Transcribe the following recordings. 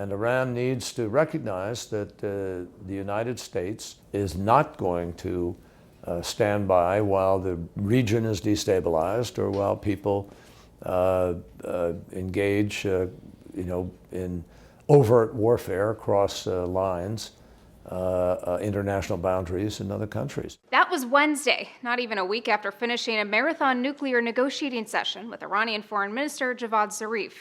And Iran needs to recognize that the United States is not going to stand by while the region is destabilized or while people engage in overt warfare across lines, international boundaries in other countries. That was Wednesday, not even a week after finishing a marathon nuclear negotiating session with Iranian Foreign Minister Javad Zarif.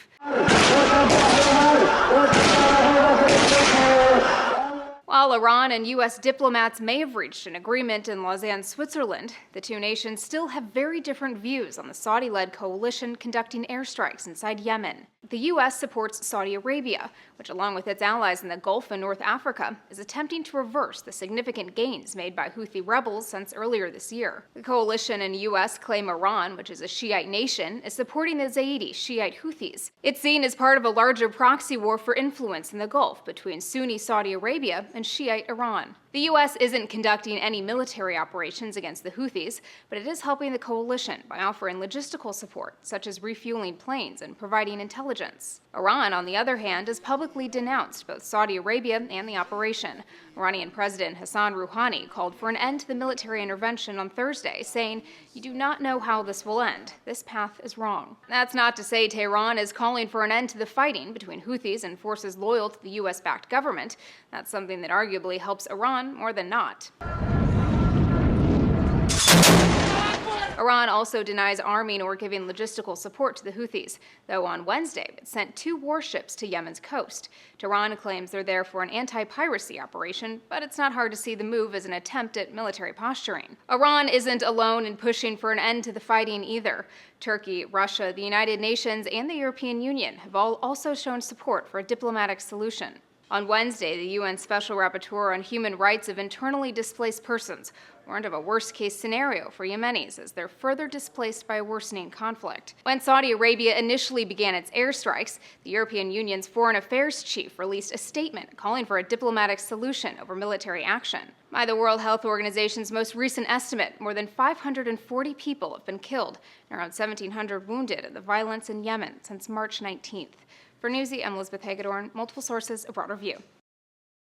While Iran and U.S. diplomats may have reached an agreement in Lausanne, Switzerland, the two nations still have very different views on the Saudi-led coalition conducting airstrikes inside Yemen. The U.S. supports Saudi Arabia, which, along with its allies in the Gulf and North Africa, is attempting to reverse the significant gains made by Houthi rebels since earlier this year. The coalition and U.S. claim Iran, which is a Shiite nation, is supporting the Zaidi Shiite Houthis. It's seen as part of a larger proxy war for influence in the Gulf between Sunni Saudi Arabia and Shiite Iran. The U.S. isn't conducting any military operations against the Houthis, but it is helping the coalition by offering logistical support, such as refueling planes and providing intelligence. Iran, on the other hand, has publicly denounced both Saudi Arabia and the operation. Iranian President Hassan Rouhani called for an end to the military intervention on Thursday, saying, "You do not know how this will end. This path is wrong." That's not to say Tehran is calling for an end to the fighting between Houthis and forces loyal to the U.S.-backed government. That's something that arguably helps Iran more than not. Iran also denies arming or giving logistical support to the Houthis, though on Wednesday it sent 2 warships to Yemen's coast. Tehran claims they're there for an anti-piracy operation, but it's not hard to see the move as an attempt at military posturing. Iran isn't alone in pushing for an end to the fighting either. Turkey, Russia, the United Nations, and the European Union have all also shown support for a diplomatic solution. On Wednesday, the UN Special Rapporteur on Human Rights of Internally Displaced Persons warned of a worst-case scenario for Yemenis as they're further displaced by a worsening conflict. When Saudi Arabia initially began its airstrikes, the European Union's Foreign Affairs chief released a statement calling for a diplomatic solution over military action. By the World Health Organization's most recent estimate, more than 540 people have been killed and around 1,700 wounded in the violence in Yemen since March 19th. For Newsy, I'm Elizabeth Hagedorn. Multiple sources, a broader view.